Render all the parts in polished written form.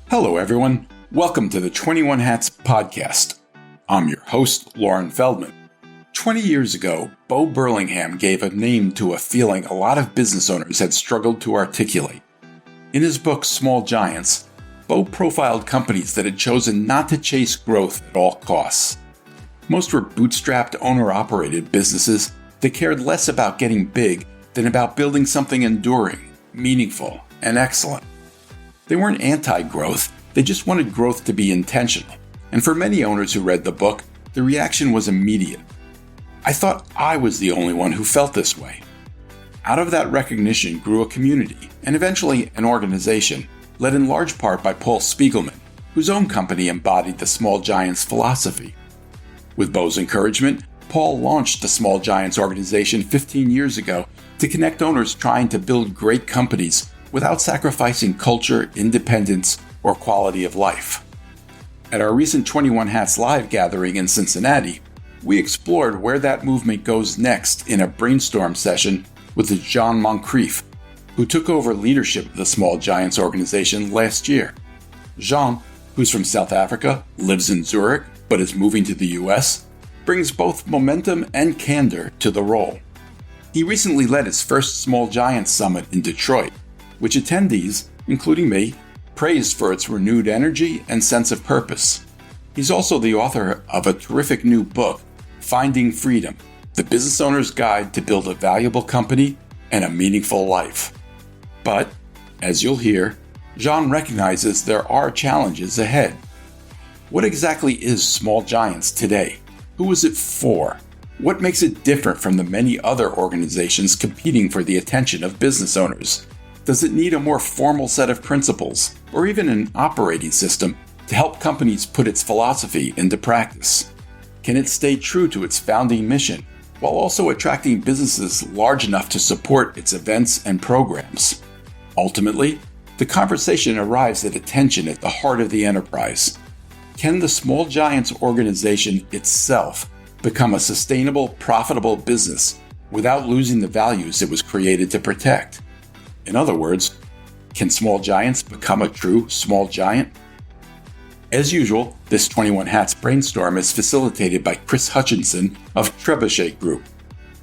Hello, everyone. Welcome to the 21 Hats podcast. I'm your host, Lauren Feldman. 20 years ago, Bo Burlingham gave a name to a feeling a lot of business owners had struggled to articulate. In his book, Small Giants, Bo profiled companies that had chosen not to chase growth at all costs. Most were bootstrapped, owner-operated businesses that cared less about getting big than about building something enduring, meaningful, and excellent. They weren't anti-growth, they just wanted growth to be intentional. And for many owners who read the book, the reaction was immediate. I thought I was the only one who felt this way. Out of that recognition grew a community, and eventually an organization, led in large part by Paul Spiegelman, whose own company embodied the Small Giants philosophy. With Bo's encouragement, Paul launched the Small Giants organization 15 years ago to connect owners trying to build great companies without sacrificing culture, independence, or quality of life. At our recent 21 Hats Live gathering in Cincinnati, we explored where that movement goes next in a brainstorm session with Jean Moncrief, who took over leadership of the Small Giants organization last year. Jean, who's from South Africa, lives in Zurich, but is moving to the US, brings both momentum and candor to the role. He recently led his first Small Giants Summit in Detroit, which attendees, including me, praised for its renewed energy and sense of purpose. He's also the author of a terrific new book, Finding Freedom, The Business Owner's Guide to Build a Valuable Company and a Meaningful Life. But, as you'll hear, Jean recognizes there are challenges ahead. What exactly is Small Giants today? Who is it for? What makes it different from the many other organizations competing for the attention of business owners? Does it need a more formal set of principles, or even an operating system, to help companies put its philosophy into practice? Can it stay true to its founding mission, while also attracting businesses large enough to support its events and programs? Ultimately, the conversation arrives at attention at the heart of the enterprise. Can the Small Giants organization itself become a sustainable, profitable business without losing the values it was created to protect? In other words, can Small Giants become a true small giant? As usual, this 21 Hats brainstorm is facilitated by Chris Hutchinson of Trebuchet Group.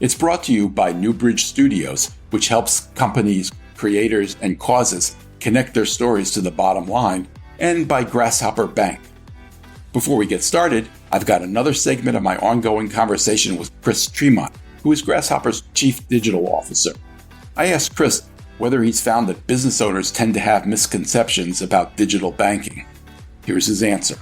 It's brought to you by Newbridge Studios, which helps companies, creators, and causes connect their stories to the bottom line, and by Grasshopper Bank. Before we get started, I've got another segment of my ongoing conversation with Chris Tremont, who is Grasshopper's Chief Digital Officer. I asked Chris whether he's found that business owners tend to have misconceptions about digital banking. Here's his answer.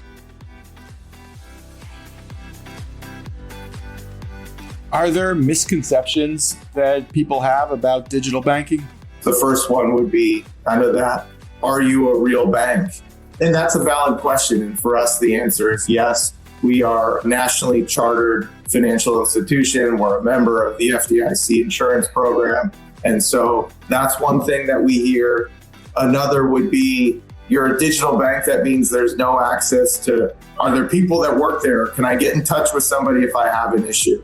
Are there misconceptions that people have about digital banking? The first one would be kind of that, are you a real bank? And that's a valid question. And for us, the answer is yes. We are a nationally chartered financial institution. We're a member of the FDIC insurance program. And so that's one thing that we hear. Another would be, you're a digital bank. That means there's no access to, are there people that work there? Can I get in touch with somebody if I have an issue?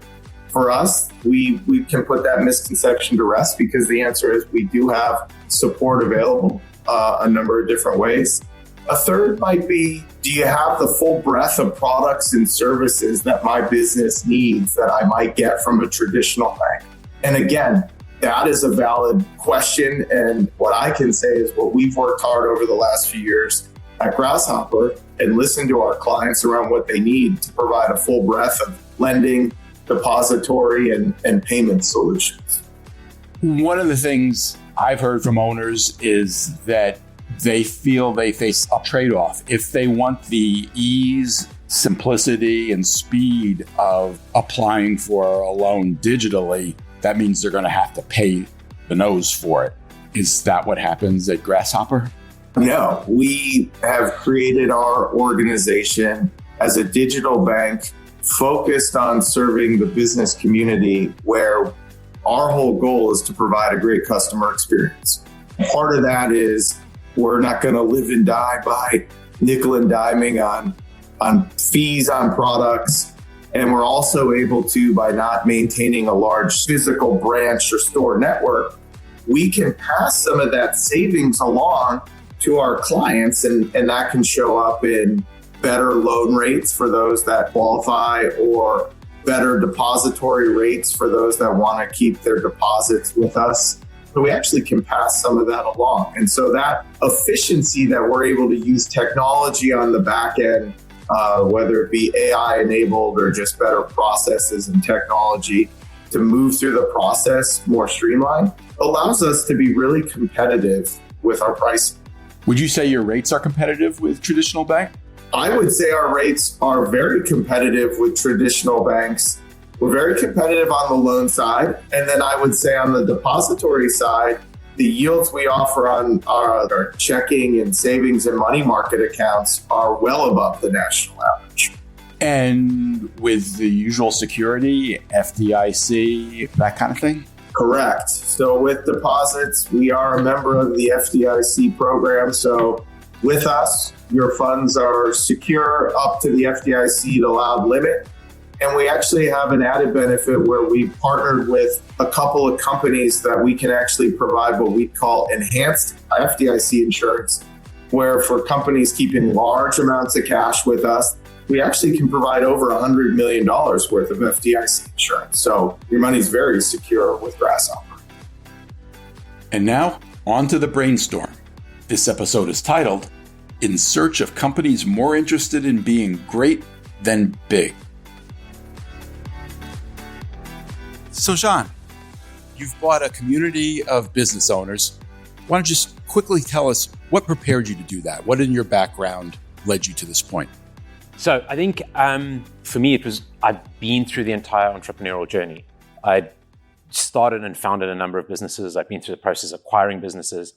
For us, we can put that misconception to rest because the answer is we do have support available a number of different ways. A third might be, do you have the full breadth of products and services that my business needs that I might get from a traditional bank? And again, that is a valid question. And what I can say is what we've worked hard over the last few years at Grasshopper and listened to our clients around what they need to provide a full breadth of lending, depository, and payment solutions. One of the things I've heard from owners is that they feel they face a trade-off. If they want the ease, simplicity, and speed of applying for a loan digitally, that means they're going to have to pay the nose for it. Is that what happens at Grasshopper? No, we have created our organization as a digital bank focused on serving the business community, where our whole goal is to provide a great customer experience. Part of that is we're not going to live and die by nickel and diming on fees on products. And we're also able to, by not maintaining a large physical branch or store network, we can pass some of that savings along to our clients. And that can show up in better loan rates for those that qualify, or better depository rates for those that want to keep their deposits with us. So we actually can pass some of that along. And so that efficiency that we're able to use technology on the back end, whether it be AI enabled or just better processes and technology to move through the process more streamlined, allows us to be really competitive with our pricing. Would you say your rates are competitive with traditional bank? I would say our rates are very competitive with traditional banks. We're very competitive on the loan side. And then I would say on the depository side, the yields we offer on our checking and savings and money market accounts are well above the national average. And with the usual security, FDIC, that kind of thing? Correct. So with deposits, we are a member of the FDIC program. So with us, your funds are secure up to the FDIC allowed limit. And we actually have an added benefit where we partnered with a couple of companies that we can actually provide what we call enhanced FDIC insurance, where for companies keeping large amounts of cash with us, we actually can provide over $100 million worth of FDIC insurance. So your money's very secure with Grasshopper. And now, on to the brainstorm. This episode is titled, In Search of Companies More Interested in Being Great Than Big. So, Jean, you've bought a community of business owners. Why don't you just quickly tell us what prepared you to do that? What in your background led you to this point? So I think for me, I've been through the entire entrepreneurial journey. I started and founded a number of businesses. I've been through the process of acquiring businesses.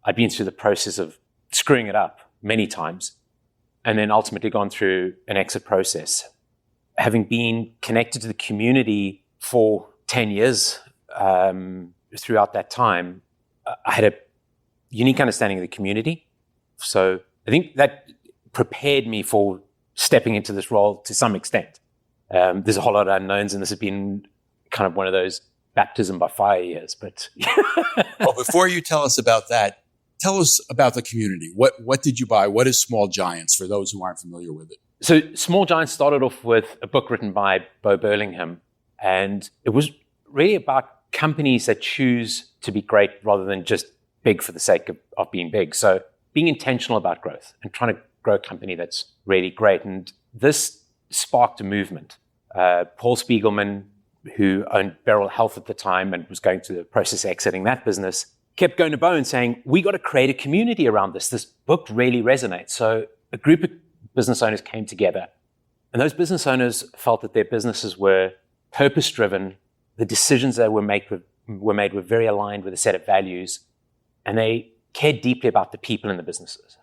I've been through the process of screwing it up many times, and then ultimately gone through an exit process. Having been connected to the community for 10 years, throughout that time, I had a unique understanding of the community. So I think that prepared me for stepping into this role to some extent. There's a whole lot of unknowns, and this has been kind of one of those baptism by fire years. But well, before you tell us about that, tell us about the community. What did you buy? What is Small Giants for those who aren't familiar with it? So Small Giants started off with a book written by Bo Burlingham, and it was really about companies that choose to be great rather than just big for the sake of being big. So being intentional about growth and trying to grow a company that's really great. And this sparked a movement. Paul Spiegelman, who owned Beryl Health at the time and was going through the process of exiting that business, kept going to Bo and saying, we got to create a community around this. This book really resonates. So a group of business owners came together, and those business owners felt that their businesses were purpose-driven. The decisions that were made were very aligned with a set of values, and they cared deeply about the people in the businesses.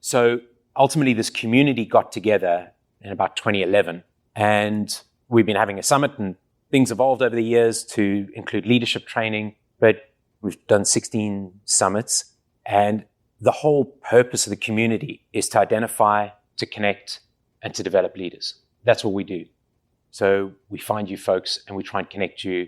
So ultimately, this community got together in about 2011, and we've been having a summit, and things evolved over the years to include leadership training, but we've done 16 summits, and the whole purpose of the community is to identify, to connect, and to develop leaders. That's what we do. So we find you folks, and we try and connect you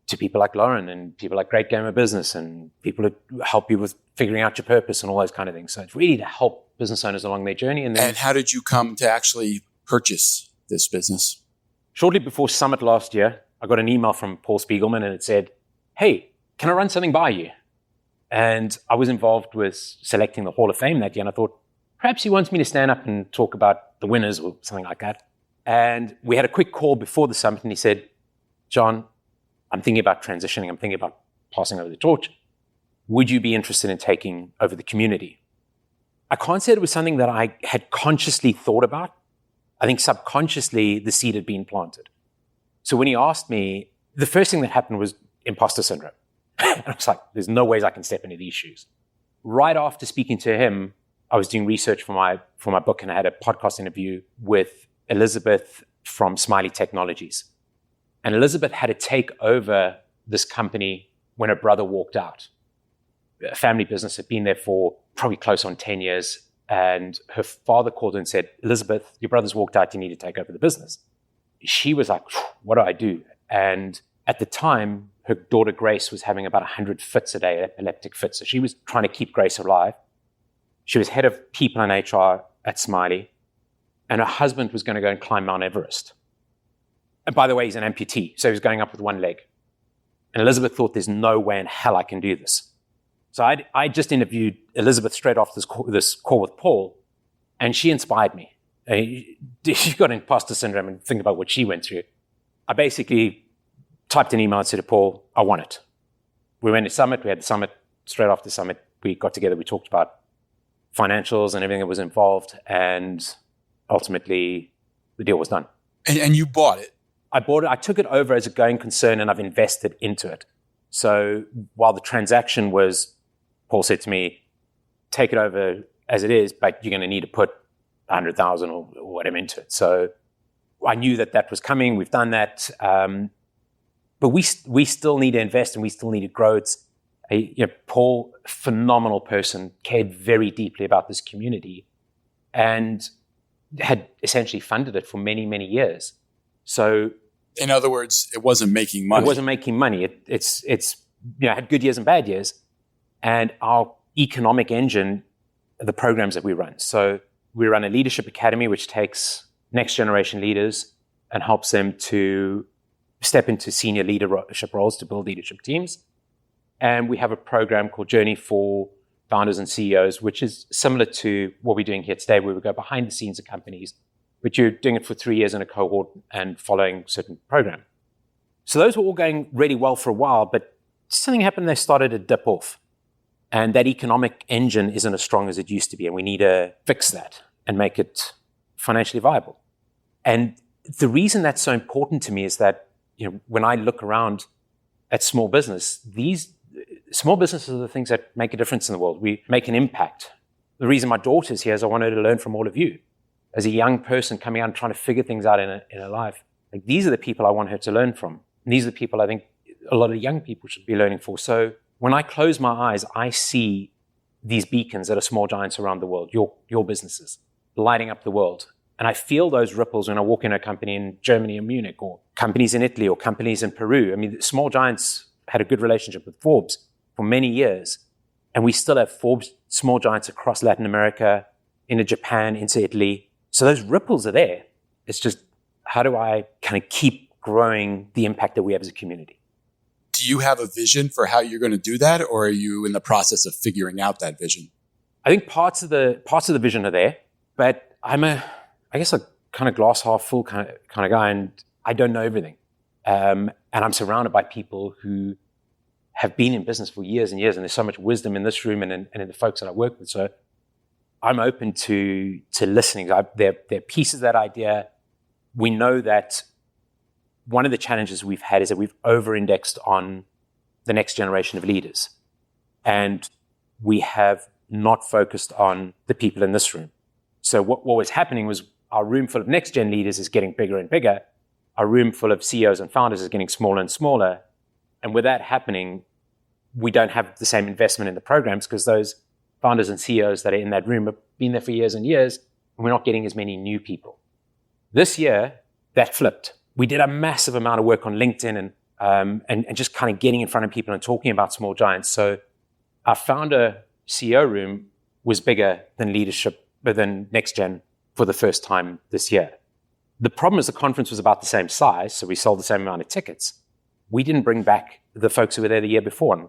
to people like Lauren and people like Great Game of Business and people who help you with figuring out your purpose and all those kind of things. So it's really to help business owners along their journey. And how did you come to actually purchase this business? Shortly before Summit last year, I got an email from Paul Spiegelman, and it said, hey, can I run something by you? And I was involved with selecting the Hall of Fame that year, and I thought, perhaps he wants me to stand up and talk about the winners or something like that. And we had a quick call before the summit, and he said, John, I'm thinking about transitioning. I'm thinking about passing over the torch. Would you be interested in taking over the community? I can't say it was something that I had consciously thought about. I think subconsciously the seed had been planted. So when he asked me, the first thing that happened was imposter syndrome. And I was like, there's no ways I can step into these shoes. Right after speaking to him, I was doing research for my book, and I had a podcast interview with Elizabeth from Smiley Technologies. And Elizabeth had to take over this company when her brother walked out. A family business had been there for probably close on 10 years. And her father called her and said, Elizabeth, your brother's walked out. You need to take over the business. She was like, what do I do? And at the time, her daughter Grace was having about 100 fits a day, epileptic fits. So she was trying to keep Grace alive. She was head of people and HR at Smiley, and her husband was going to go and climb Mount Everest. And by the way, he's an amputee, so he was going up with one leg. And Elizabeth thought, there's no way in hell I can do this. So I just interviewed Elizabeth straight after this call with Paul, and she inspired me. She got imposter syndrome and think about what she went through. I basically typed an email and said to Paul, I want it. We went to Summit. We had the Summit. Straight after the Summit, we got together. We talked about financials and everything that was involved. And ultimately, the deal was done. And you bought it. I bought it. I took it over as a going concern, and I've invested into it. So while the transaction was, Paul said to me, take it over as it is, but you're going to need to put 100,000 or whatever into it. So I knew that was coming. We've done that. But we still need to invest, and we still need to grow. It's Paul, phenomenal person, cared very deeply about this community and had essentially funded it for many, many years. So in other words, it wasn't making money. It wasn't making money. It's had good years and bad years. And our economic engine are the programs that we run. So we run a leadership academy, which takes next generation leaders and helps them to step into senior leadership roles to build leadership teams. And we have a program called Journey for Founders and CEOs, which is similar to what we're doing here today, where we go behind the scenes of companies, but you're doing it for 3 years in a cohort and following a certain program. So those were all going really well for a while, but something happened, they started to dip off. And that economic engine isn't as strong as it used to be, and we need to fix that and make it financially viable. And the reason that's so important to me is that, when I look around at small business, these small businesses are the things that make a difference in the world. We make an impact. The reason my daughter's here is I want her to learn from all of you. As a young person coming out and trying to figure things out in her life, these are the people I want her to learn from. And these are the people I think a lot of young people should be learning for. So when I close my eyes, I see these beacons that are small giants around the world, your businesses, lighting up the world. And I feel those ripples when I walk in a company in Germany or Munich, or companies in Italy, or companies in Peru. I mean, small giants had a good relationship with Forbes for many years. And we still have Forbes small giants across Latin America, into Japan, into Italy. So those ripples are there. It's just, how do I kind of keep growing the impact that we have as a community? Do you have a vision for how you're going to do that, or are you in the process of figuring out that vision? I think parts of the vision are there, but I'm a kind of glass half full kind of guy, and I don't know everything. And I'm surrounded by people who have been in business for years and years, and there's so much wisdom in this room and in the folks that I work with. So I'm open to listening. There are pieces of that idea. We know that one of the challenges we've had is that we've over-indexed on the next generation of leaders. And we have not focused on the people in this room. So what was happening was our room full of next-gen leaders is getting bigger and bigger. Our room full of CEOs and founders is getting smaller and smaller. And with that happening, we don't have the same investment in the programs because those founders and CEOs that are in that room have been there for years and years, and we're not getting as many new people. This year, that flipped. We did a massive amount of work on LinkedIn and just kind of getting in front of people and talking about small giants. So our founder CEO room was bigger than leadership, but than next gen for the first time this year. The problem is the conference was about the same size, so we sold the same amount of tickets. We didn't bring back the folks who were there the year before, and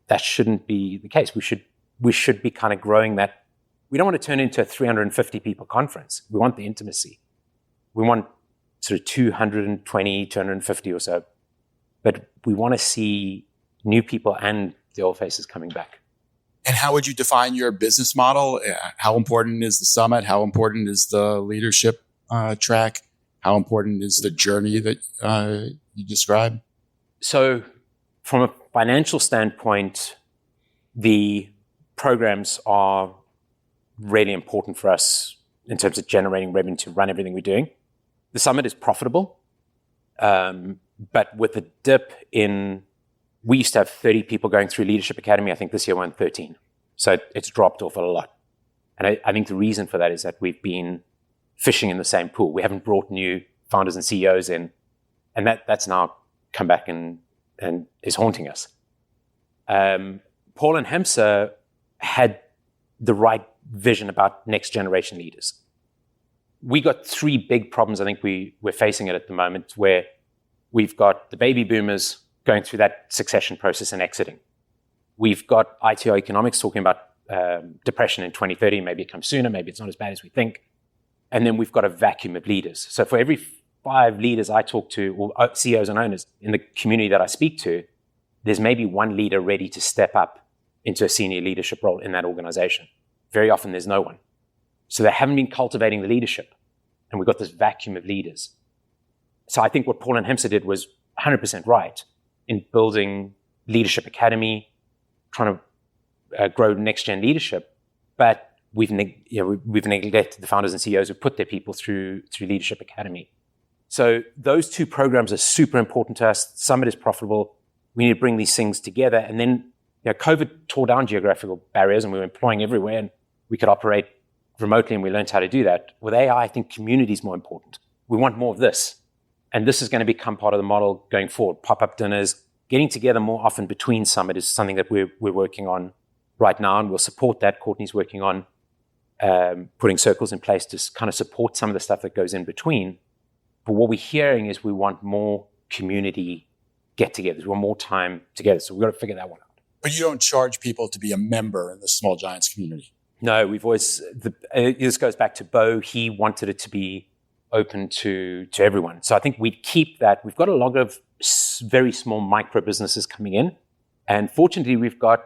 that shouldn't be the case. We should be kind of growing that. We don't want to turn into a 350 people conference. We want the intimacy. We want sort of 220, 250 or so. But we want to see new people and the old faces coming back. And how would you define your business model? How important is the summit? How important is the leadership track? How important is the journey that you described? So from a financial standpoint, the programs are really important for us in terms of generating revenue to run everything we're doing. The summit is profitable, but with a dip in, we used to have 30 people going through Leadership Academy. I think this year we're on 13. So it's dropped off a lot. And I think the reason for that is that we've been fishing in the same pool. We haven't brought new founders and CEOs in, and that's now come back and is haunting us. Paul and Hemsa had the right vision about next generation leaders. We got three big problems I think we're facing at the moment, where we've got the baby boomers going through that succession process and exiting. We've got ITO Economics talking about depression in 2030, maybe it comes sooner, maybe it's not as bad as we think. And then we've got a vacuum of leaders. So for every 5 leaders I talk to, or CEOs and owners in the community that I speak to, there's maybe one leader ready to step up into a senior leadership role in that organization. Very often there's no one. So they haven't been cultivating the leadership. And we've got this vacuum of leaders. So I think what Paul and Hemsa did was 100% right in building Leadership Academy, trying to grow next-gen leadership. But we've neglected the founders and CEOs who put their people through Leadership Academy. So those 2 programs are super important to us. Summit is profitable. We need to bring these things together. And then COVID tore down geographical barriers, and we were employing everywhere, and we could operate remotely, and we learned how to do that. With AI, I think community is more important. We want more of this. And this is going to become part of the model going forward. Pop-up dinners, getting together more often between Summit is something that we're working on right now, and we'll support that. Courtney's working on putting circles in place to kind of support some of the stuff that goes in between. But what we're hearing is we want more community get-togethers. We want more time together. So we've got to figure that one out. But you don't charge people to be a member in the Small Giants community. No, we've always, this goes back to Bo. He wanted it to be open to everyone. So I think we'd keep that. We've got a lot of very small micro businesses coming in. And fortunately, we've got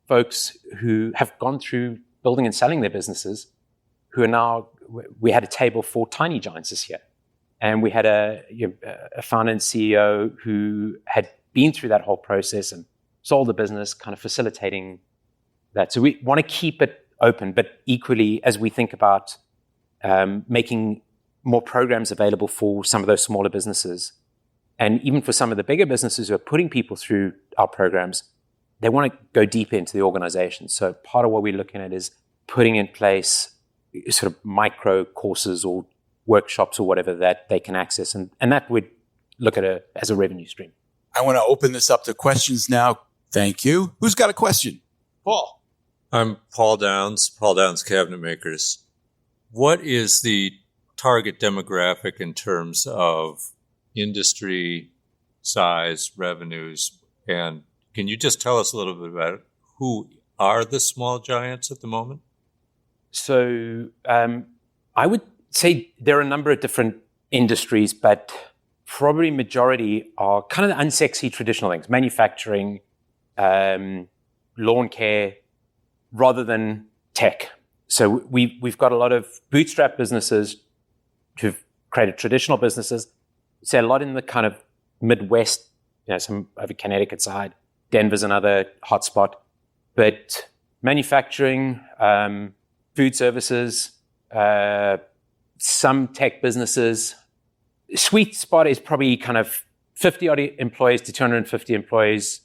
folks who have gone through building and selling their businesses who are now, we had a table for Tiny Giants this year. And we had a founder and CEO who had been through that whole process and sold the business, kind of facilitating that. So we want to keep it open, but equally, as we think about making more programs available for some of those smaller businesses, and even for some of the bigger businesses who are putting people through our programs, they want to go deeper into the organization. So part of what we're looking at is putting in place sort of micro courses or workshops or whatever that they can access. And that would look at as a revenue stream. I want to open this up to questions now. Thank you. Who's got a question? Paul. I'm Paul Downs Cabinet Makers. What is the target demographic in terms of industry size, revenues, and can you just tell us a little bit about who are the Small Giants at the moment? So I would say there are a number of different industries, but probably majority are kind of the unsexy traditional things, manufacturing, lawn care, rather than tech. So we've got a lot of bootstrap businesses who've created traditional businesses. So a lot in the kind of Midwest, some over Connecticut side. Denver's another hotspot. But manufacturing, food services, some tech businesses. Sweet spot is probably kind of 50 odd employees to 250 employees,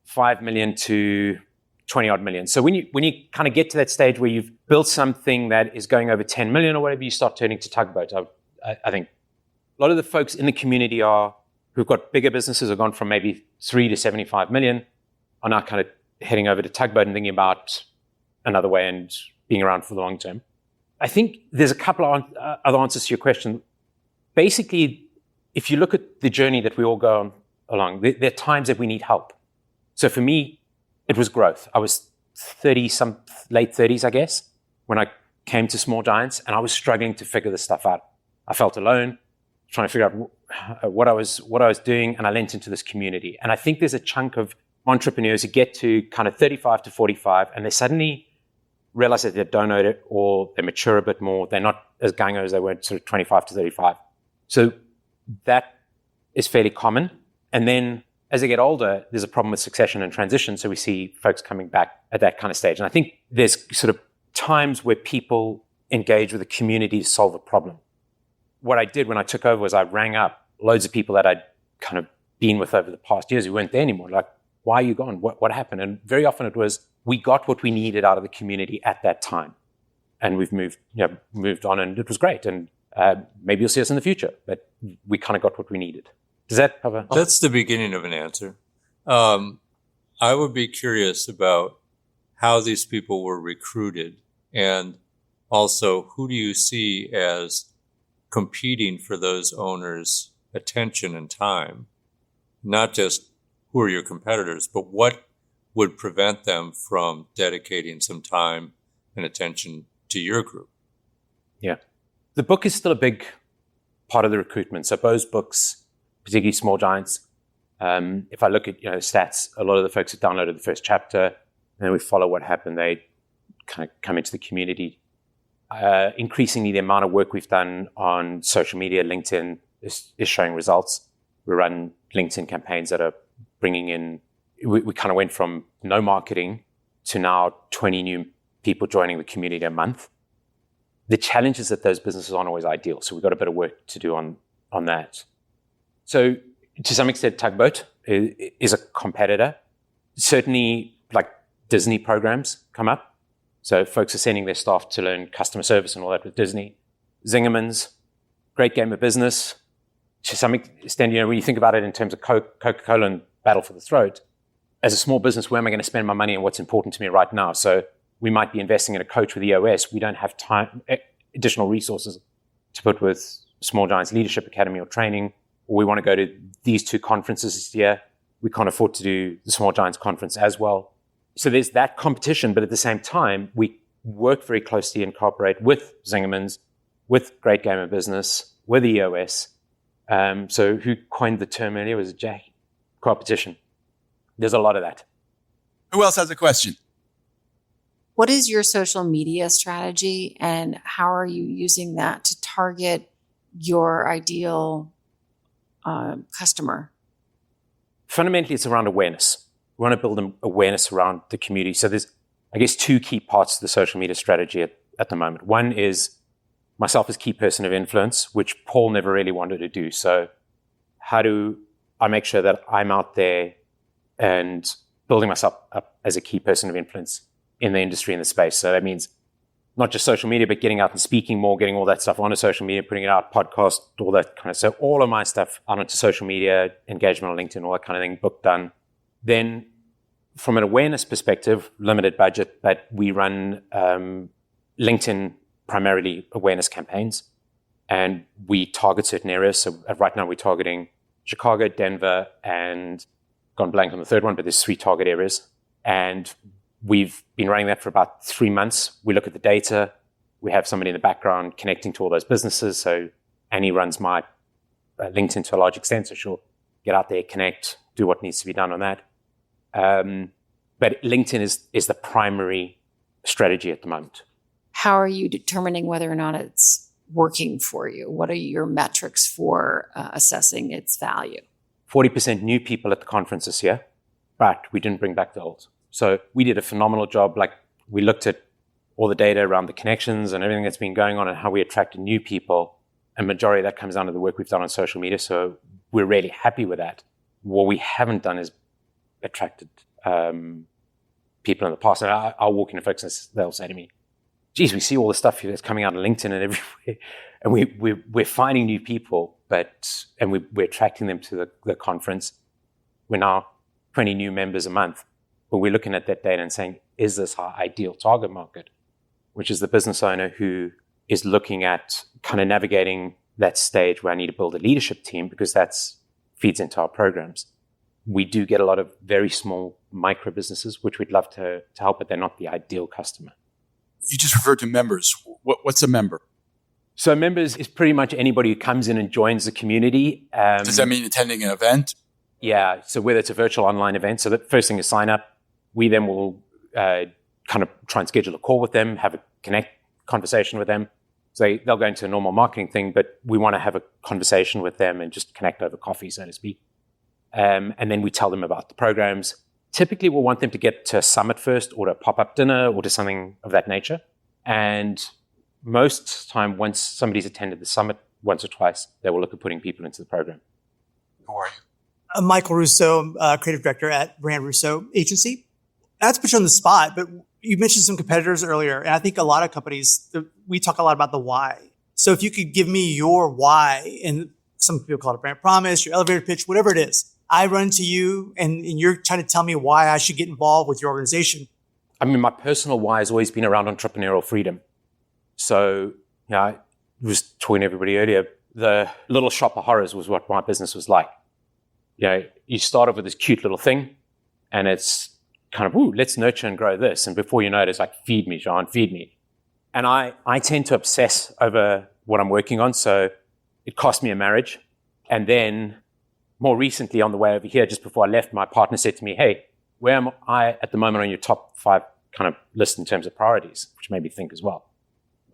5 million to 20 odd million. So when you kind of get to that stage where you've built something that is going over 10 million or whatever, you start turning to Tugboat. I think a lot of the folks in the community who've got bigger businesses have gone from maybe 3 to 75 million, are now kind of heading over to Tugboat and thinking about another way and being around for the long term. I think there's a couple of other answers to your question. Basically, if you look at the journey that we all go along, there are times that we need help. So for me, it was growth. I was late 30s, I guess, when I came to Small Giants, and I was struggling to figure this stuff out. I felt alone, trying to figure out what I was doing, and I lent into this community. And I think there's a chunk of entrepreneurs who get to kind of 35 to 45, and they suddenly realize that they don't know it, or they mature a bit more. They're not as gung-ho as they were sort of 25 to 35. So that is fairly common. And then as they get older, there's a problem with succession and transition. So we see folks coming back at that kind of stage. And I think there's sort of times where people engage with the community to solve a problem. What I did when I took over was I rang up loads of people that I'd kind of been with over the past years who weren't there anymore. Like, why are you gone? What happened? And very often it was, we got what we needed out of the community at that time. And we've moved on, and it was great. And maybe you'll see us in the future, but we kind of got what we needed. Does that cover? That's the beginning of an answer. I would be curious about how these people were recruited, and also who do you see as competing for those owners' attention and time? Not just who are your competitors, but what would prevent them from dedicating some time and attention to your group? Yeah. The book is still a big part of the recruitment. So Bo's books, particularly Small Giants, if I look at stats, a lot of the folks have downloaded the first chapter, and then we follow what happened. They kind of come into the community. Increasingly, the amount of work we've done on social media, LinkedIn, is showing results. We run LinkedIn campaigns that are bringing in, we kind of went from no marketing to now 20 new people joining the community a month. The challenge is that those businesses aren't always ideal. So we've got a bit of work to do on that. So to some extent, Tugboat is a competitor. Certainly, like Disney programs come up. So folks are sending their staff to learn customer service and all that with Disney. Zingerman's, great game of business. To some extent, when you think about it in terms of Coca-Cola and Battle for the Throat, as a small business, where am I going to spend my money and what's important to me right now? So we might be investing in a coach with EOS. We don't have time, additional resources to put with Small Giants Leadership Academy or training, or we want to go to these two conferences this year. We can't afford to do the Small Giants conference as well. So there's that competition, but at the same time, we work very closely and cooperate with Zingerman's, with Great Game of Business, with EOS. So who coined the term earlier? Was it Jack? Competition. There's a lot of that. Who else has a question? What is your social media strategy, and how are you using that to target your ideal customer? Fundamentally, it's around awareness. We want to build an awareness around the community. So there's, I guess, two key parts to the social media strategy at the moment. One is myself as key person of influence, which Paul never really wanted to do. So how do I make sure that I'm out there and building myself up as a key person of influence in the industry, in the space? So that means not just social media, but getting out and speaking more, getting all that stuff onto social media, putting it out, podcast, all that kind of stuff. So all of my stuff out onto social media, engagement on LinkedIn, all that kind of thing, book done. Then from an awareness perspective, limited budget, but we run LinkedIn primarily awareness campaigns, and we target certain areas. So right now we're targeting Chicago, Denver, and gone blank on the third one, but there's 3 target areas. And we've been running that for about 3 months. We look at the data. We have somebody in the background connecting to all those businesses. So Annie runs my LinkedIn to a large extent, so she'll get out there, connect, do what needs to be done on that. But LinkedIn is the primary strategy at the moment. How are you determining whether or not it's working for you? What are your metrics for assessing its value? 40% new people at the conference this year, but we didn't bring back the old. So we did a phenomenal job. Like, we looked at all the data around the connections and everything that's been going on and how we attracted new people. And majority of that comes down to the work we've done on social media. So we're really happy with that. What we haven't done is attracted people in the past. And I'll walk into folks and they'll say to me, geez, we see all the stuff that's coming out on LinkedIn and everywhere. And we're finding new people, and we're attracting them to the conference. We're now 20 new members a month. But we're looking at that data and saying, is this our ideal target market? Which is the business owner who is looking at kind of navigating that stage where I need to build a leadership team, because that feeds into our programs. We do get a lot of very small micro businesses, which we'd love to help, but they're not the ideal customer. You just referred to members. What's a member? So members is pretty much anybody who comes in and joins the community. Does that mean attending an event? Yeah. So whether it's a virtual online event, so the first thing is sign up. We then will kind of try and schedule a call with them, have a conversation with them. So they'll go into a normal marketing thing, but we want to have a conversation with them and just connect over coffee, so to speak. And then we tell them about the programs. Typically, we'll want them to get to a summit first, or to a pop-up dinner, or to something of that nature. And most time, once somebody's attended the summit once or twice, they will look at putting people into the program. Who are you? I'm Michael Russo, creative director at Brand Russo Agency. Not to put you on the spot, but you mentioned some competitors earlier, and I think a lot of companies, we talk a lot about the why. So if you could give me your why, and some people call it a brand promise, your elevator pitch, whatever it is, I run to you and you're trying to tell me why I should get involved with your organization. I mean, my personal why has always been around entrepreneurial freedom. So, I was talking to everybody earlier, the Little Shop of Horrors was what my business was like. You start off with this cute little thing, and it's kind of, let's nurture and grow this. And before you know it, it's like, feed me, John, feed me. And I tend to obsess over what I'm working on. So it cost me a marriage. And then more recently on the way over here, just before I left, my partner said to me, hey, where am I at the moment on your top 5 kind of list in terms of priorities, which made me think as well.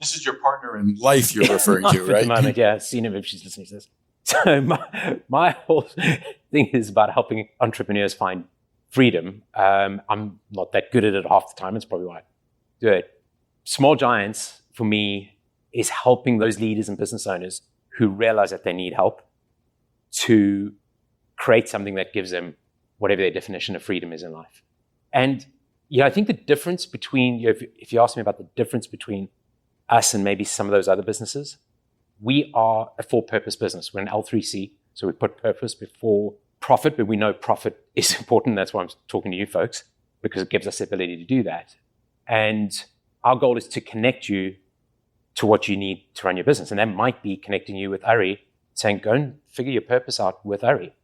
This is your partner in life you're referring to, right? At the moment, yeah. Seen him if she's listening to this. So my whole thing is about helping entrepreneurs find freedom. I'm not that good at it half the time. It's probably why I do it. Small Giants, for me, is helping those leaders and business owners who realize that they need help to create something that gives them whatever their definition of freedom is in life. And I think the difference between, if you ask me about the difference between us and maybe some of those other businesses, we are a for-purpose business. We're an L3C, so we put purpose before profit, but we know profit is important. That's why I'm talking to you folks, because it gives us the ability to do that. And our goal is to connect you to what you need to run your business. And that might be connecting you with Ari, saying, go and figure your purpose out with Ari.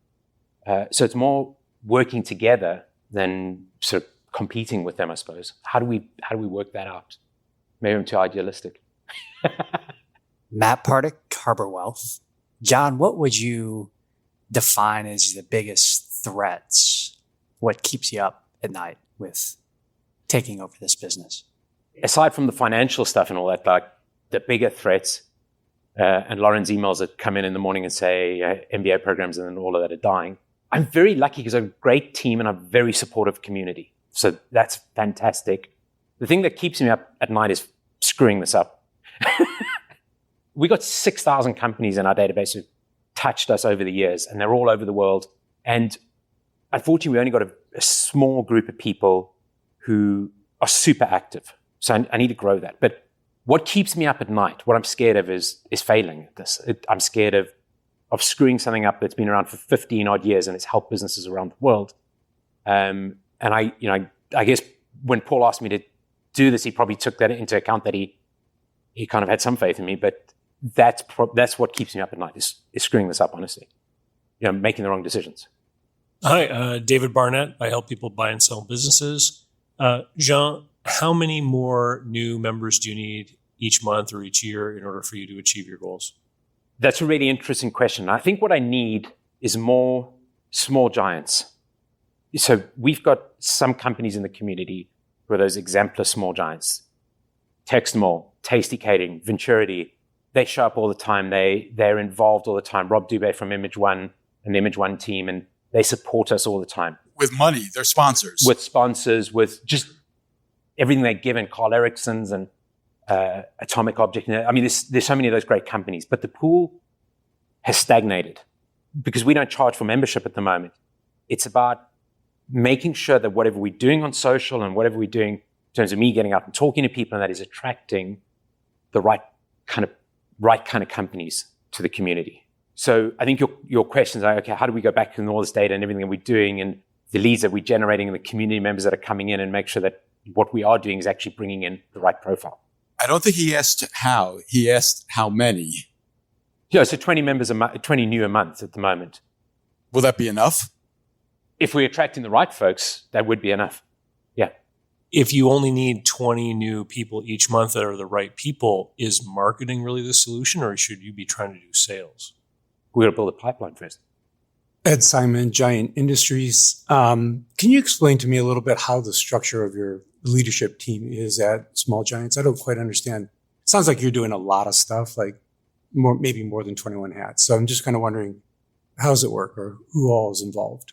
So it's more working together than sort of competing with them, I suppose. How do we work that out? Maybe I'm too idealistic. Matt Pardick, Harbor Wealth. John, what would you define as the biggest threats? What keeps you up at night with taking over this business? Aside from the financial stuff and all that, like the bigger threats, and Lauren's emails that come in the morning and say MBA programs and then all of that are dying. I'm very lucky because I have a great team and a very supportive community. So that's fantastic. The thing that keeps me up at night is screwing this up. We got 6,000 companies in our database who touched us over the years, and they're all over the world. And unfortunately, we only got a small group of people who are super active. So I need to grow that. But what keeps me up at night, what I'm scared of is failing at this. I'm scared of screwing something up that's been around for 15 odd years and it's helped businesses around the world. And I guess when Paul asked me to do this, he probably took that into account, that he kind of had some faith in me, but that's what keeps me up at night is screwing this up, honestly. Making the wrong decisions. Hi, David Barnett. I help people buy and sell businesses. Jean, how many more new members do you need each month or each year in order for you to achieve your goals? That's a really interesting question. I think what I need is more Small Giants. So we've got some companies in the community who are those exemplar Small Giants. Textmall, Tasty Catering, Venturity. They show up all the time. They're involved all the time. Rob Dubé from Image One and the Image One team, and they support us all the time. With money, they're sponsors. With sponsors, with just everything they give in. Carl Ericsson's and Atomic Object. I mean, there's so many of those great companies, but the pool has stagnated because we don't charge for membership at the moment. It's about making sure that whatever we're doing on social and whatever we're doing in terms of me getting out and talking to people, and that is attracting the right kind of companies to the community. So I think your questions are, okay, how do we go back and all this data and everything that we're doing and the leads that we're generating and the community members that are coming in and make sure that what we are doing is actually bringing in the right profile? I don't think he asked how. He asked how many. Yeah, so 20 members 20 new a month at the moment. Will that be enough? If we're attracting the right folks, that would be enough. Yeah. If you only need 20 new people each month that are the right people, is marketing really the solution, or should you be trying to do sales? We're going to build a pipeline first. Ed Simon, Giant Industries. Can you explain to me a little bit how the structure of your leadership team is at Small Giants? I don't quite understand. It sounds like you're doing a lot of stuff, like maybe more than 21 hats. So I'm just kind of wondering, how does it work, or who all is involved?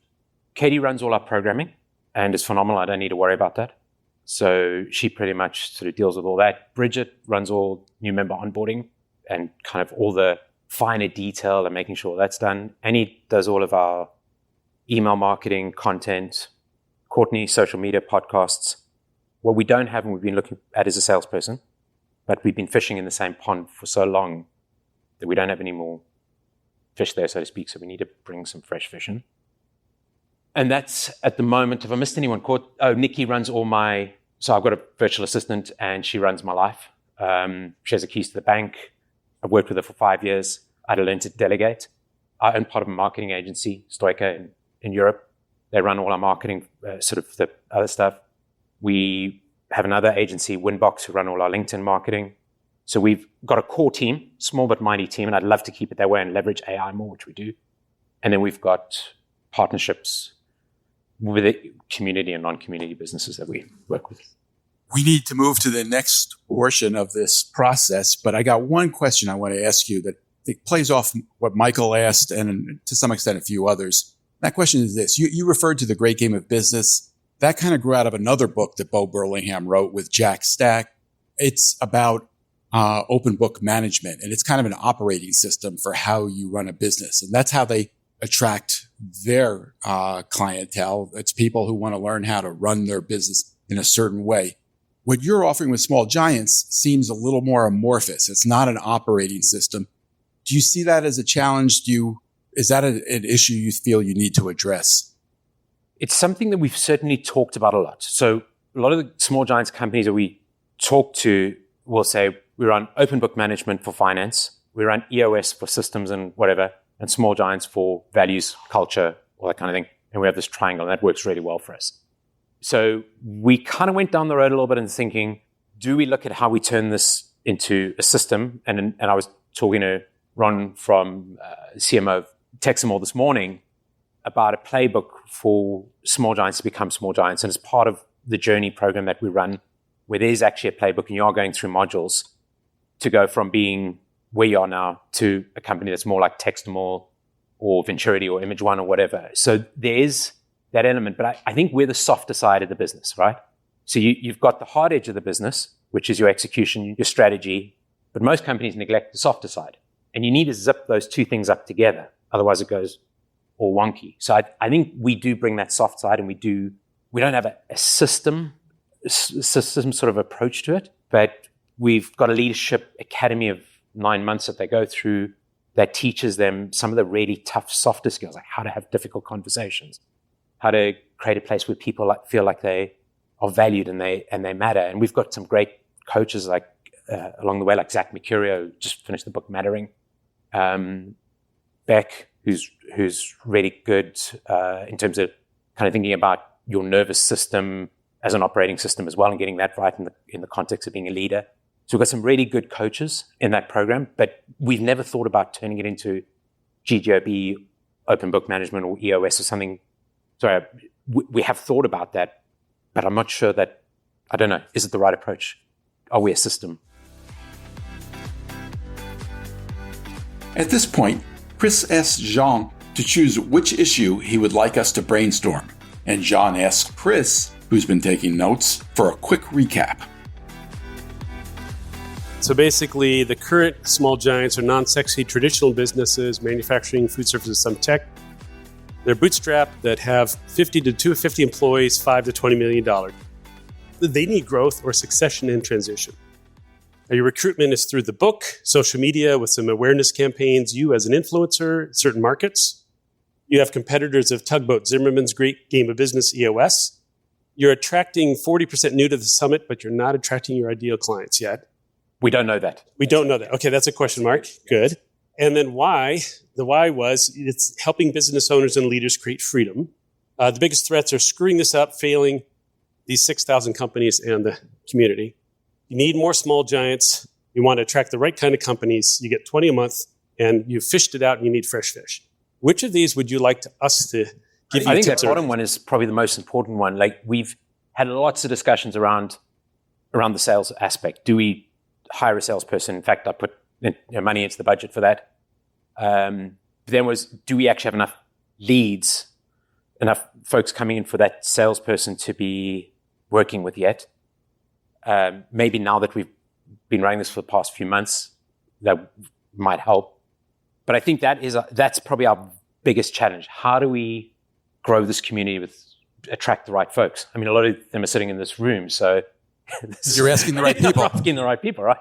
Katie runs all our programming and is phenomenal. I don't need to worry about that. So she pretty much sort of deals with all that. Bridget runs all new member onboarding and kind of all the finer detail and making sure that's done. Annie does all of our email marketing, content. Courtney, social media, podcasts. What we don't have and we've been looking at is a salesperson, but we've been fishing in the same pond for so long that we don't have any more fish there, so to speak. So we need to bring some fresh fish in. And that's at the moment, if I missed anyone, Nikki runs so I've got a virtual assistant and she runs my life. She has the keys to the bank. I've worked with her for 5 years. I had to learn to delegate. I own part of a marketing agency, Stoica, in Europe. They run all our marketing, sort of the other stuff. We have another agency, Winbox, who run all our LinkedIn marketing. So we've got a core team, small but mighty team, and I'd love to keep it that way and leverage AI more, which we do. And then we've got partnerships with the community and non-community businesses that we work with. We need to move to the next portion of this process, but I got one question I want to ask you that it plays off what Michael asked and to some extent a few others. That question is this. You referred to The Great Game of Business. That kind of grew out of another book that Bo Burlingham wrote with Jack Stack. It's about open book management, and it's kind of an operating system for how you run a business. And that's how they attract their clientele. It's people who want to learn how to run their business in a certain way. What you're offering with Small Giants seems a little more amorphous. It's not an operating system. Do you see that as a challenge? Is that an issue you feel you need to address? It's something that we've certainly talked about a lot. So a lot of the Small Giants companies that we talk to will say, we run open book management for finance. We run EOS for systems and whatever, and Small Giants for values, culture, all that kind of thing. And we have this triangle, and that works really well for us. So we kind of went down the road a little bit and thinking, do we look at how we turn this into a system? And I was talking to Ron from CMO of Texamol this morning about a playbook for Small Giants to become Small Giants. And it's part of the journey program that we run, where there's actually a playbook and you are going through modules to go from being where you are now to a company that's more like Texamol or Venturity or Image One or whatever. So there is that element, but I think we're the softer side of the business, right? So you've got the hard edge of the business, which is your execution, your strategy, but most companies neglect the softer side. And you need to zip those two things up together. Otherwise it goes all wonky. So I think we do bring that soft side, and we don't have a system sort of approach to it, but we've got a leadership academy of 9 months that they go through that teaches them some of the really tough, softer skills, like how to have difficult conversations, how to create a place where people feel like they are valued and they matter. And we've got some great coaches like along the way, like Zach Mercurio, just finished the book Mattering. Beck, who's really good in terms of kind of thinking about your nervous system as an operating system as well, and getting that right in the context of being a leader. So we've got some really good coaches in that program, but we've never thought about turning it into GGOB, open book management, or EOS or something. Sorry, we have thought about that, but I'm not sure that, I don't know, is it the right approach? Are we a system? At this point, Chris asks Jean to choose which issue he would like us to brainstorm, and Jean asks Chris, who's been taking notes, for a quick recap. So basically, the current Small Giants are non-sexy traditional businesses, manufacturing, food services, some tech. They're bootstrapped that have 50 to 250 employees, $5 to $20 million. They need growth or succession and transition. Now, your recruitment is through the book, social media with some awareness campaigns, you as an influencer in certain markets. You have competitors of Tugboat, Zimmerman's Great Game of Business, EOS. You're attracting 40% new to the summit, but you're not attracting your ideal clients yet. We don't know that. We don't know that. Okay, that's a question mark. Good. And then why? The why was it's helping business owners and leaders create freedom. The biggest threats are screwing this up, failing these 6,000 companies and the community. You need more Small Giants. You want to attract the right kind of companies. You get 20 a month, and you fished it out, and you need fresh fish. Which of these would you like us to give you I think tips that bottom one is probably the most important one. Like, we've had lots of discussions around the sales aspect. Do we hire a salesperson? In fact, I put money into the budget for that. Then do we actually have enough leads, enough folks coming in for that salesperson to be working with yet? Maybe now that we've been running this for the past few months, that might help. But I think that's probably our biggest challenge. How do we grow this community attract the right folks? I mean, a lot of them are sitting in this room, so you're asking the right people. Asking the right people, right?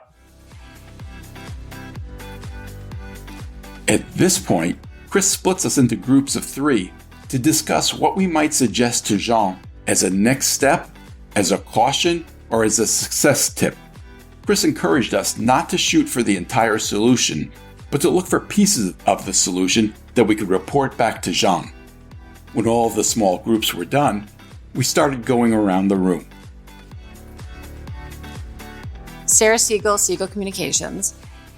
At this point, Chris splits us into groups of 3 to discuss what we might suggest to Jean as a next step, as a caution, or as a success tip. Chris encouraged us not to shoot for the entire solution, but to look for pieces of the solution that we could report back to Jean. When all the small groups were done, we started going around the room. Sarah Siegel, Siegel Communications.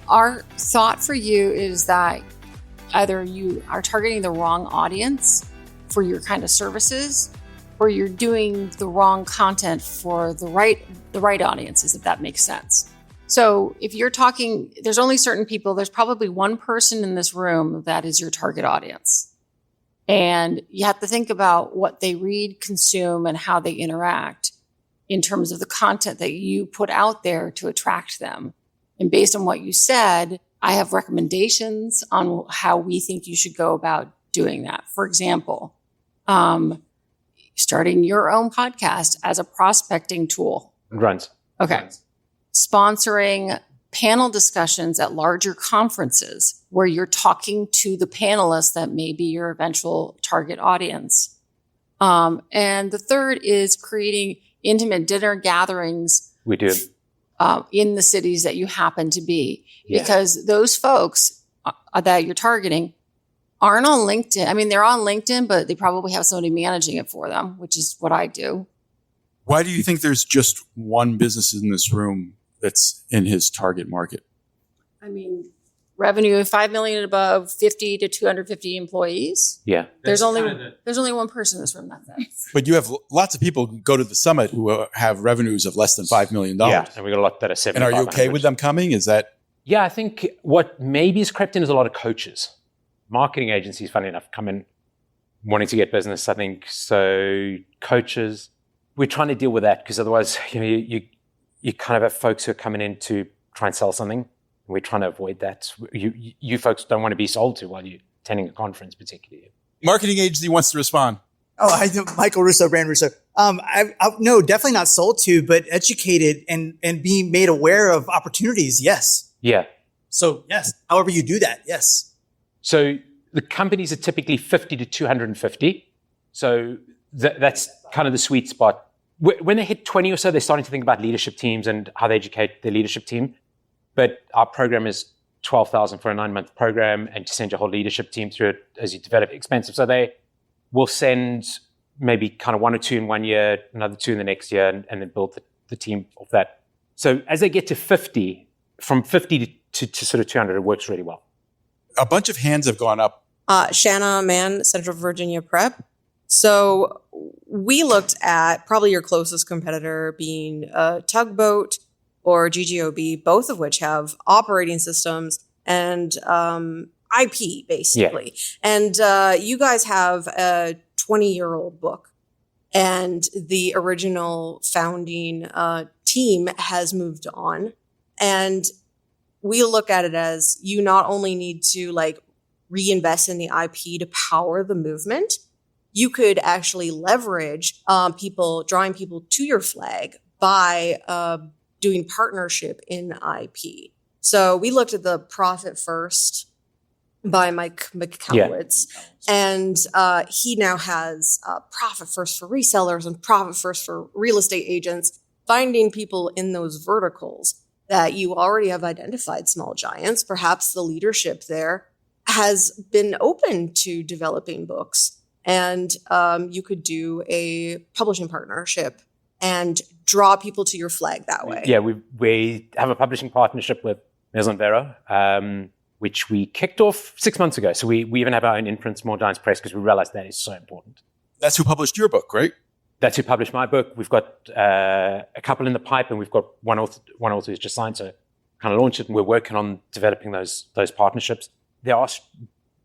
Our thought for you is that either you are targeting the wrong audience for your kind of services, or you're doing the wrong content for the right audiences, if that makes sense. So if you're talking, there's only certain people, there's probably one person in this room that is your target audience. And you have to think about what they read, consume, and how they interact in terms of the content that you put out there to attract them. And based on what you said, I have recommendations on how we think you should go about doing that. For example, starting your own podcast as a prospecting tool. Runs. Okay. Sponsoring panel discussions at larger conferences where you're talking to the panelists that may be your eventual target audience. And the third is creating intimate dinner gatherings. We do. In the cities that you happen to be, because those folks that you're targeting aren't on LinkedIn. I mean, they're on LinkedIn, but they probably have somebody managing it for them, which is what I do. Why do you think there's just one business in this room that's in his target market? I mean, revenue of 5 million and above, 50 to 250 employees. Yeah. There's only one person in this room that's that. But you have lots of people who go to the summit who have revenues of less than $5 million. Yeah, and we got a lot that are 7. And are you okay with them coming? Is that? Yeah, I think what maybe has crept in is a lot of coaches. Marketing agencies, funny enough, come in wanting to get business, I think. So coaches, we're trying to deal with that because otherwise, you kind of have folks who are coming in to try and sell something. We're trying to avoid that. You folks don't want to be sold to while you're attending a conference, particularly. Marketing agency wants to respond. Oh, I do. Michael Russo, Brand Russo. No, definitely not sold to, but educated and being made aware of opportunities. Yes. Yeah. So yes, however you do that. Yes. So the companies are typically 50 to 250. So that's kind of the sweet spot. When they hit 20 or so, they're starting to think about leadership teams and how they educate their leadership team. But our program is $12,000 for a 9-month program, and to send your whole leadership team through it as you develop expensive. So they will send maybe kind of 1 or 2 in 1 year, another 2 in the next year, and then build the team of that. So as they get to 50, from 50 to sort of 200, it works really well. A bunch of hands have gone up. Shanna Mann, Central Virginia Prep. So we looked at probably your closest competitor being Tugboat or GGOB, both of which have operating systems and IP, basically. Yeah. And you guys have a 20-year-old book. And the original founding team has moved on. And we look at it as you not only need to reinvest in the IP to power the movement, you could actually leverage drawing people to your flag by doing partnership in IP. So we looked at the Profit First by Mike McCowitz, and he now has Profit First for resellers and Profit First for real estate agents, finding people in those verticals that you already have identified small giants. Perhaps the leadership there has been open to developing books, and you could do a publishing partnership and draw people to your flag that way. Yeah, we have a publishing partnership with Maison Vero, which we kicked off 6 months ago. So we even have our own imprint, Small Giants Press, because we realized that is so important. That's who published your book, right? That's who published my book. We've got a couple in the pipe, and we've got one author who's just signed to kind of launch it, and we're working on developing those partnerships. There are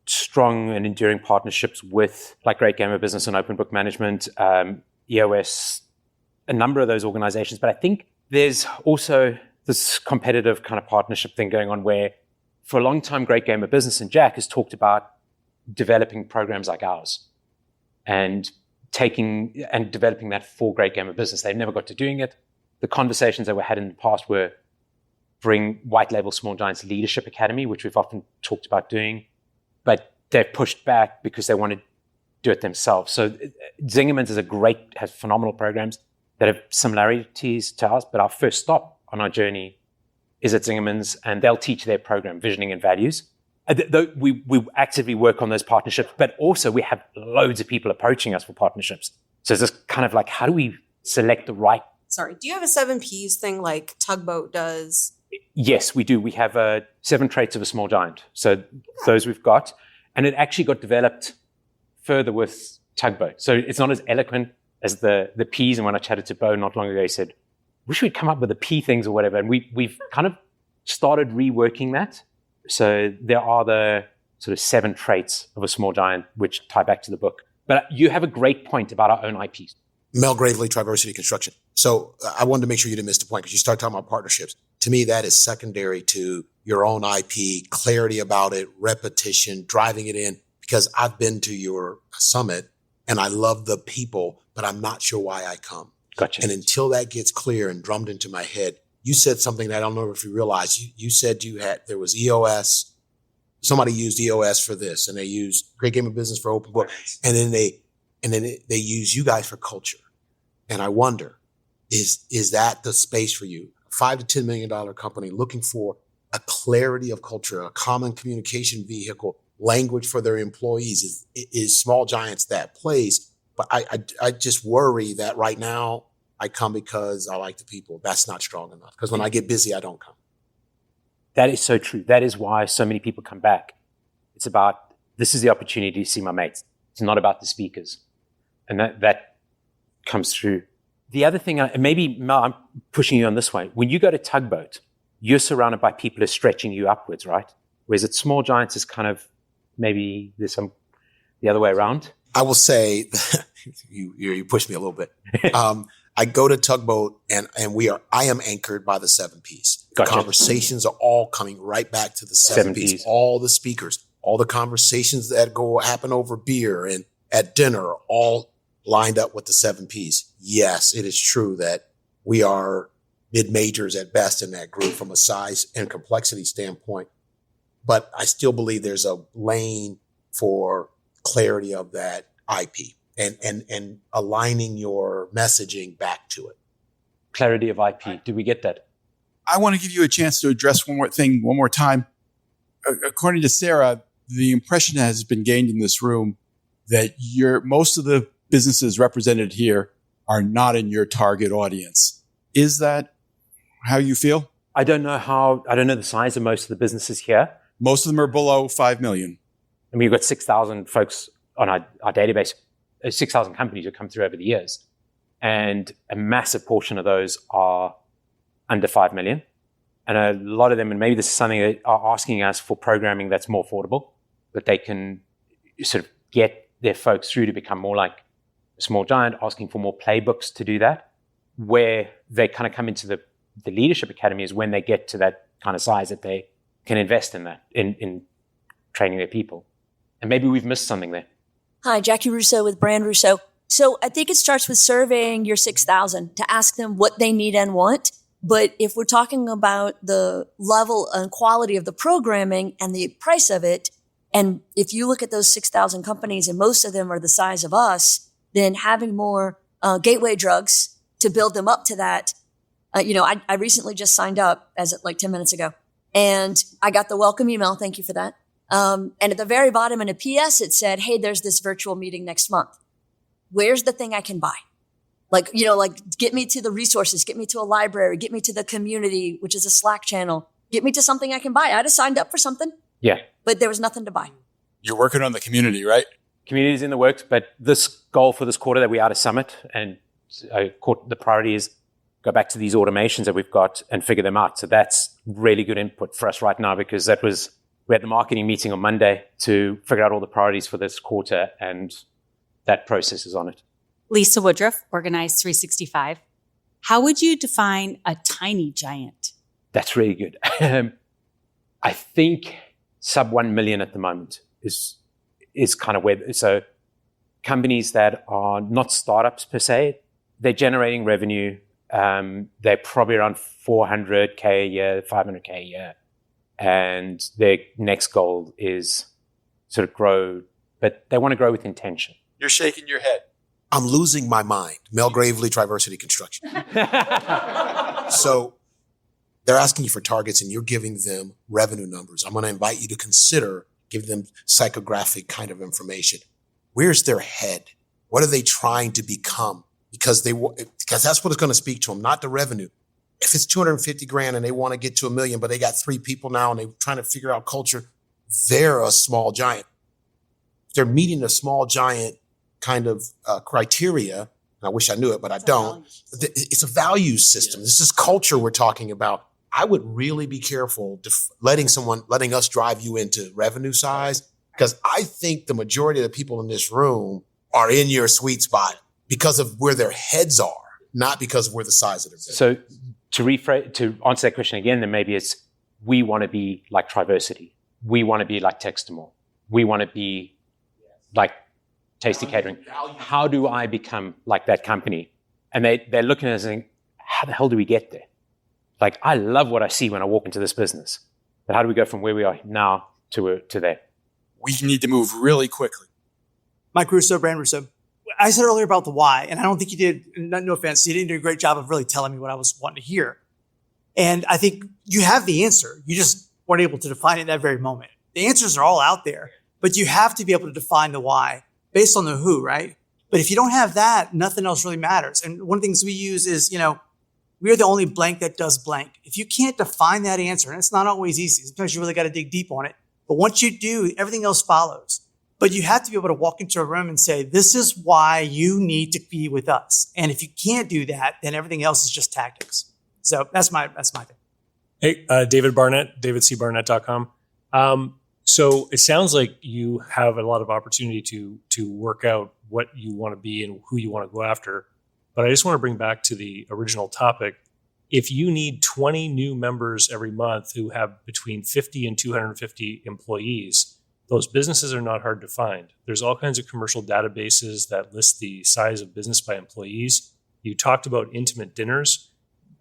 strong and enduring partnerships with Great Gamer Business and Open Book Management, EOS, a number of those organizations. But I think there's also this competitive kind of partnership thing going on where for a long time, Great Gamer Business and Jack has talked about developing programs like ours and taking and developing that for Great Gamer Business. They've never got to doing it. The conversations that we had in the past were bring White Label Small Giants Leadership Academy, which we've often talked about doing, but they've pushed back because they wanted do it themselves. So Zingerman's has phenomenal programs that have similarities to ours, but our first stop on our journey is at Zingerman's, and they'll teach their program, Visioning and Values. We actively work on those partnerships, but also we have loads of people approaching us for partnerships. So it's just kind of like, how do we select the right? Sorry, do you have a 7 Ps thing like Tugboat does? Yes, we do. We have 7 traits of a small giant. So those we've got, and it actually got developed further with Tugboat. So it's not as eloquent as the Ps. And when I chatted to Bo not long ago, he said, wish we'd come up with the P things or whatever. And we've kind of started reworking that. So there are the sort of 7 traits of a small giant, which tie back to the book. But you have a great point about our own IPs. Mel Gravely, Triversity Construction. So I wanted to make sure you didn't miss the point because you started talking about partnerships. To me, that is secondary to your own IP, clarity about it, repetition, driving it in. Because I've been to your summit and I love the people, but I'm not sure why I come. Gotcha. And until that gets clear and drummed into my head, you said something that I don't know if you realize. You said there was EOS. Somebody used EOS for this, and they used Great Game of Business for Open Book, and then they use you guys for culture. And I wonder, is that the space for you? A $5 to $10 million company looking for a clarity of culture, a common communication vehicle, language for their employees. Is Small Giants that place? But I just worry that right now I come because I like the people. That's not strong enough. Because when I get busy, I don't come. That is so true. That is why so many people come back. It's about, this is the opportunity to see my mates. It's not about the speakers. And that comes through. The other thing, maybe Mel, I'm pushing you on this way. When you go to Tugboat, you're surrounded by people who are stretching you upwards, right? Whereas at Small Giants is kind of, maybe there's some the other way around. I will say, you pushed me a little bit. I go to Tugboat and I am anchored by the 7 Ps. The Gotcha. Conversations are all coming right back to the 7 Ps. All the speakers, all the conversations that happen over beer and at dinner are all lined up with the 7 Ps. Yes, it is true that we are mid-majors at best in that group from a size and complexity standpoint. But I still believe there's a lane for clarity of that IP and aligning your messaging back to it. Clarity of IP. Do we get that? I want to give you a chance to address one more time. According to Sarah, the impression that has been gained in this room that most of the businesses represented here are not in your target audience. Is that how you feel? I don't know the size of most of the businesses here. Most of them are below 5 million. I mean, we've got 6,000 folks on our database, 6,000 companies who come through over the years. And a massive portion of those are under 5 million. And a lot of them, and maybe this is something that are asking us for programming that's more affordable, that they can sort of get their folks through to become more like a Small Giant, asking for more playbooks to do that. Where they kind of come into the Leadership Academy is when they get to that kind of size that they can invest in that, in training their people. And maybe we've missed something there. Hi, Jackie Russo with Brand Russo. So I think it starts with surveying your 6,000 to ask them what they need and want. But if we're talking about the level and quality of the programming and the price of it, and if you look at those 6,000 companies and most of them are the size of us, then having more gateway drugs to build them up to that. I recently just signed up as of like 10 minutes ago and I got the welcome email. Thank you for that. And at the very bottom in a PS, it said, hey, there's this virtual meeting next month. Where's the thing I can buy? Like get me to the resources, get me to a library, get me to the community, which is a Slack channel, get me to something I can buy. I just signed up for something. Yeah. But there was nothing to buy. You're working on the community, right? Community's in the works, but this goal for this quarter that we are at a summit, and the priority is go back to these automations that we've got and figure them out. So that's really good input for us right now because we had the marketing meeting on Monday to figure out all the priorities for this quarter, and that process is on it. Lisa Woodruff, Organized 365. How would you define a tiny giant? That's really good. I think sub 1 million at the moment is kind of where, so companies that are not startups per se, they're generating revenue. They're probably around 400K a year, 500K a year. And their next goal is sort of grow, but they want to grow with intention. You're shaking your head. I'm losing my mind. Mel Gravely, Triversity Construction. So they're asking you for targets and you're giving them revenue numbers. I'm going to invite you to consider giving them psychographic kind of information. Where's their head? What are they trying to become? Because that's what it's going to speak to them, not the revenue. If it's 250 grand and they want to get to $1 million, but they got 3 people now and they're trying to figure out culture, they're a small giant. They're meeting a small giant kind of criteria. And I wish I knew it, but I don't. It's a value system. This is culture we're talking about. I would really be careful letting us drive you into revenue size, because I think the majority of the people in this room are in your sweet spot because of where their heads are, not because of where the size of their business. So to answer that question again, then maybe it's, we want to be like Triversity. We want to be like Textamore. We want to be like Tasty Catering. How do I become like that company? And they're looking at us and saying, how the hell do we get there? Like, I love what I see when I walk into this business. But how do we go from where we are now to there? We need to move really quickly. Mike Russo, Brand Russo. I said earlier about the why, and I don't think you did, no offense, you didn't do a great job of really telling me what I was wanting to hear. And I think you have the answer. You just weren't able to define it in that very moment. The answers are all out there, but you have to be able to define the why based on the who, right? But if you don't have that, nothing else really matters. And one of the things we use is, we are the only blank that does blank. If you can't define that answer, and it's not always easy, sometimes you really got to dig deep on it. But once you do, everything else follows. But you have to be able to walk into a room and say, this is why you need to be with us. And if you can't do that, then everything else is just tactics. So that's my thing. Hey, David Barnett, davidcbarnett.com. So it sounds like you have a lot of opportunity to work out what you want to be and who you want to go after. But I just want to bring back to the original topic. If you need 20 new members every month who have between 50 and 250 employees, those businesses are not hard to find. There's all kinds of commercial databases that list the size of business by employees. You talked about intimate dinners.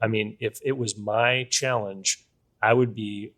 I mean, if it was my challenge, I would be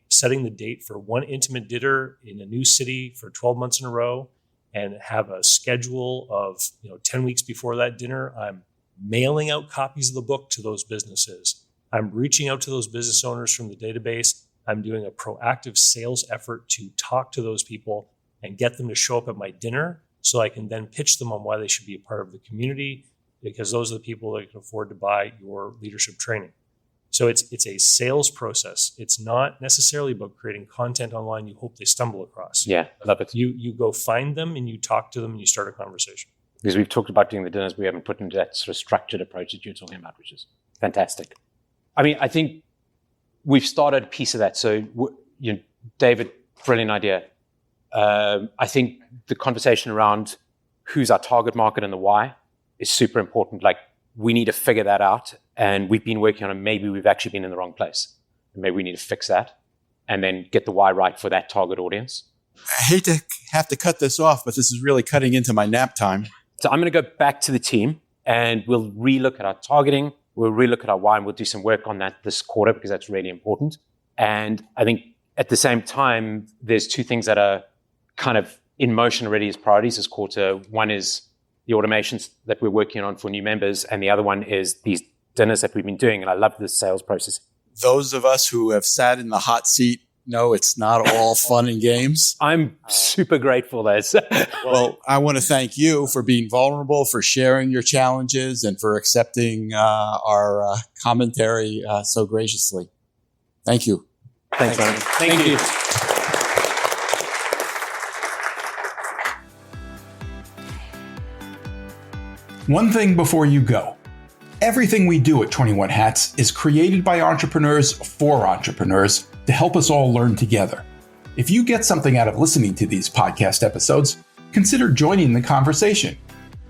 setting the date for one intimate dinner in a new city for 12 months in a row and have a schedule of 10 weeks before that dinner. I'm mailing out copies of the book to those businesses. I'm reaching out to those business owners from the database. I'm doing a proactive sales effort to talk to those people and get them to show up at my dinner so I can then pitch them on why they should be a part of the community, because those are the people that can afford to buy your leadership training. So it's a sales process. It's not necessarily about creating content online you hope they stumble across. Yeah, I love it. You go find them and you talk to them and you start a conversation. Because we've talked about doing the dinners, we haven't put into that sort of structured approach that you're talking about, which is fantastic. I mean, I think we've started a piece of that. So, David, brilliant idea. I think the conversation around who's our target market and the why is super important. Like, we need to figure that out. And we've been working on it. Maybe we've actually been in the wrong place. And maybe we need to fix that and then get the why right for that target audience. I hate to have to cut this off, but this is really cutting into my nap time. So I'm going to go back to the team and we'll relook at our targeting. We'll relook at our why and we'll do some work on that this quarter because that's really important. And I think at the same time, there's two things that are kind of in motion already as priorities this quarter. One is the automations that we're working on for new members. And the other one is these dinners that we've been doing. And I love this sales process. Those of us who have sat in the hot seat know it's not all fun and games. I'm super grateful, Les. Well, I want to thank you for being vulnerable, for sharing your challenges, and for accepting our commentary so graciously. Thank you. Thanks, man. Thank you. One thing before you go. Everything we do at 21 Hats is created by entrepreneurs for entrepreneurs to help us all learn together. If you get something out of listening to these podcast episodes, consider joining the conversation.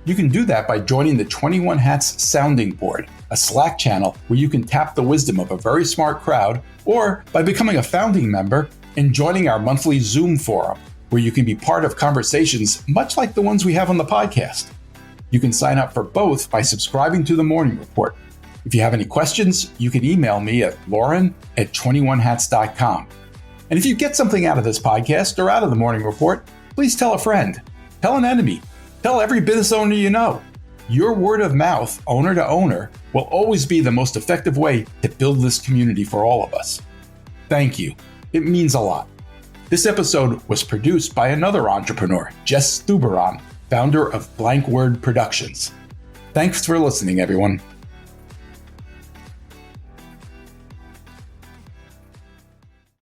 You can do that by joining the 21 Hats Sounding Board, a Slack channel where you can tap the wisdom of a very smart crowd, or by becoming a founding member and joining our monthly Zoom forum, where you can be part of conversations much like the ones we have on the podcast. You can sign up for both by subscribing to the Morning Report. If you have any questions, you can email me at lauren@21hats.com. And if you get something out of this podcast or out of the Morning Report, please tell a friend, tell an enemy, tell Tell every business owner you know. Your word of mouth, owner to owner, will always be the most effective way to build this community for all of us. Thank you. It means a lot. This episode was produced by another entrepreneur, Jess Stuberon, founder of Blank Word Productions. Thanks for listening, everyone.